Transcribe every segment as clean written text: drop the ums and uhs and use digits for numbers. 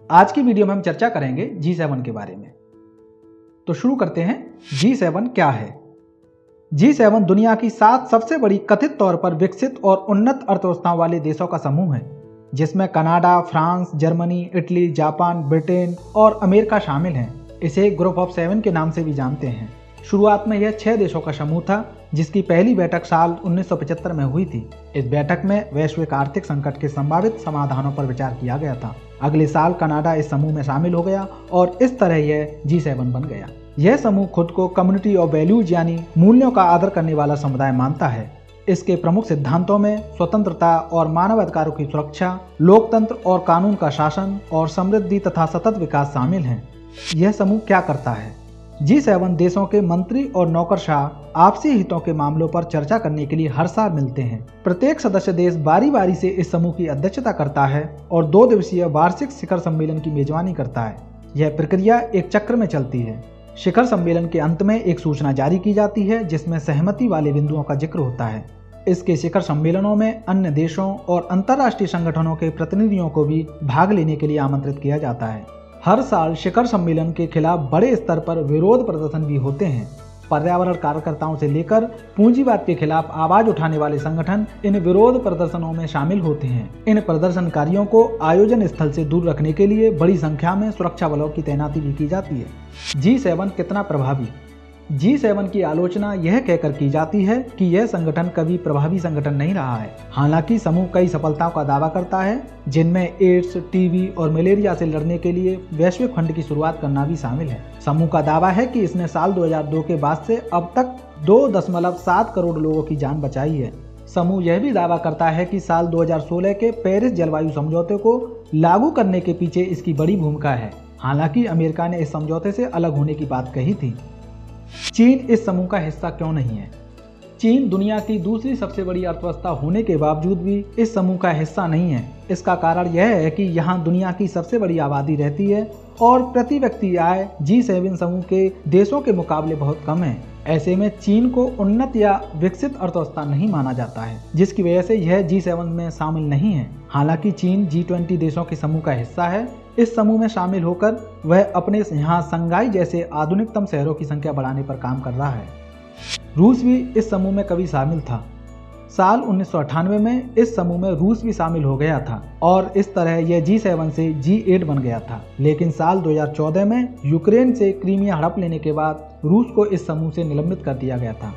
आज की वीडियो में हम चर्चा करेंगे G7 के बारे में। तो शुरू करते हैं। G7 क्या है? G7 दुनिया की 7 सबसे बड़ी कथित तौर पर विकसित और उन्नत अर्थव्यवस्थाओं वाले देशों का समूह है, जिसमें Canada, France, Germany, Italy, Japan, Britain और अमेरिका शामिल हैं। इसे ग्रुप ऑफ 7 के नाम से भी जानते हैं। शुरुआत में यह 6 देशों का समूह था, जिसकी पहली बैठक साल 1975 में हुई थी। इस बैठक में वैश्विक आर्थिक संकट के संभावित समाधानों पर विचार किया गया था। अगले साल कनाडा इस समूह में शामिल हो गया और इस तरह यह G7 बन गया। यह समूह खुद को कम्युनिटी ऑफ वैल्यूज यानी मूल्यों का आदर करने वाला समुदाय मानता है। इसके प्रमुख सिद्धांतों में स्वतंत्रता और मानवाधिकारों की सुरक्षा, लोकतंत्र और कानून का शासन और समृद्धि तथा सतत विकास शामिल हैं। यह समूह क्या करता है? G7 देशों के मंत्री और नौकरशाह आपसी हितों के मामलों पर चर्चा करने के लिए हर साल मिलते हैं। प्रत्येक सदस्य देश बारी बारी से इस समूह की अध्यक्षता करता है और 2 दिवसीय वार्षिक शिखर सम्मेलन की मेजबानी करता है। यह प्रक्रिया एक चक्र में चलती है। शिखर सम्मेलन के अंत में एक सूचना जारी की जाती है, जिसमें सहमति वाले बिंदुओं का जिक्र होता है। इसके शिखर सम्मेलनों में अन्य देशों और अंतर्राष्ट्रीय संगठनों के प्रतिनिधियों को भी भाग लेने के लिए आमंत्रित किया जाता है। हर साल शिखर सम्मेलन के खिलाफ बड़े स्तर पर विरोध प्रदर्शन भी होते हैं। पर्यावरण कार्यकर्ताओं से लेकर पूंजीवाद के खिलाफ आवाज उठाने वाले संगठन इन विरोध प्रदर्शनों में शामिल होते हैं। इन प्रदर्शनकारियों को आयोजन स्थल से दूर रखने के लिए बड़ी संख्या में सुरक्षा बलों की तैनाती भी की जाती है। G7 कितना प्रभावी? G7 की आलोचना यह कहकर की जाती है कि यह संगठन कभी प्रभावी संगठन नहीं रहा है। हालांकि समूह कई सफलताओं का दावा करता है, जिनमें एड्स, टीबी और मलेरिया से लड़ने के लिए वैश्विक फंड की शुरुआत करना भी शामिल है। समूह का दावा है कि इसने साल 2002 के बाद से अब तक 2.7 करोड़ लोगों की जान बचाई है। समूह यह भी दावा करता है कि साल 2016 के पेरिस जलवायु समझौते को लागू करने के पीछे इसकी बड़ी भूमिका है। हालांकि अमेरिका ने इस समझौते से अलग होने की बात कही थी। चीन इस समूह का हिस्सा क्यों नहीं है? चीन दुनिया की दूसरी सबसे बड़ी अर्थव्यवस्था होने के बावजूद भी इस समूह का हिस्सा नहीं है। इसका कारण यह है कि यहाँ दुनिया की सबसे बड़ी आबादी रहती है और प्रति व्यक्ति आय G7 समूह के देशों के मुकाबले बहुत कम है। ऐसे में चीन को उन्नत या विकसित अर्थव्यवस्था नहीं माना जाता है, जिसकी वजह से यह G7 में शामिल नहीं है। हालांकि चीन G20 देशों के समूह का हिस्सा है। इस समूह में शामिल होकर वह अपने यहाँ शंघाई जैसे आधुनिकतम शहरों की संख्या बढ़ाने पर काम कर रहा है। रूस भी इस समूह में कभी शामिल था। साल 1998 में इस समूह में रूस भी शामिल हो गया था और इस तरह यह G7 से G8 बन गया था। लेकिन साल 2014 में यूक्रेन से क्रीमिया हड़प लेने के बाद रूस को इस समूह से निलंबित कर दिया गया था।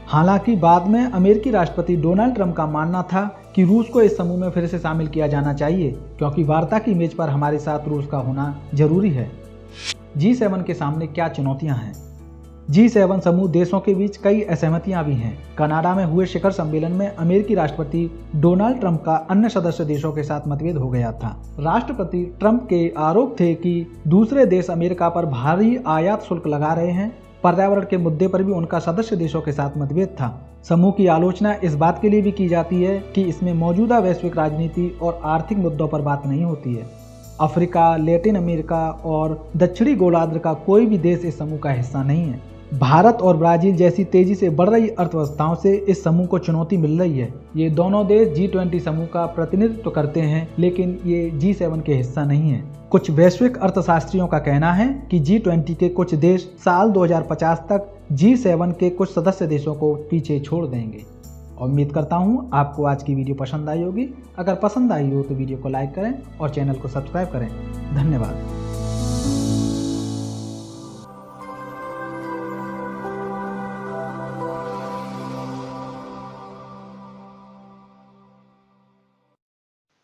हालांकि बाद में अमेरिकी राष्ट्रपति डोनाल्ड ट्रंप का मानना था कि रूस को इस समूह में फिर से शामिल किया जाना चाहिए, क्योंकि वार्ता की मेज पर हमारे साथ रूस का होना जरूरी है। G7 के सामने क्या चुनौतियां हैं? G7 समूह देशों के बीच कई असहमतियां भी हैं। कनाडा में हुए शिखर सम्मेलन में अमेरिकी राष्ट्रपति डोनाल्ड ट्रंप का अन्य सदस्य देशों के साथ मतभेद हो गया था। राष्ट्रपति ट्रंप के आरोप थे कि दूसरे देश अमेरिका पर भारी आयात शुल्क लगा रहे हैं। पर्यावरण के मुद्दे पर भी उनका सदस्य देशों के साथ मतभेद था। समूह की आलोचना इस बात के लिए भी की जाती है कि इसमें मौजूदा वैश्विक राजनीति और आर्थिक मुद्दों पर बात नहीं होती है। अफ्रीका, लैटिन अमेरिका और दक्षिणी गोलार्ध का कोई भी देश इस समूह का हिस्सा नहीं है। भारत और ब्राजील जैसी तेजी से बढ़ रही अर्थव्यवस्थाओं से इस समूह को चुनौती मिल रही है। ये दोनों देश G20 समूह का प्रतिनिधित्व करते हैं, लेकिन ये G7 के हिस्सा नहीं है। कुछ वैश्विक अर्थशास्त्रियों का कहना है कि G20 के कुछ देश साल 2050 तक G7 के कुछ सदस्य देशों को पीछे छोड़ देंगे। उम्मीद करता हूँ आपको आज की वीडियो पसंद आई होगी। अगर पसंद आई हो तो वीडियो को लाइक करें और चैनल को सब्सक्राइब करें। धन्यवाद।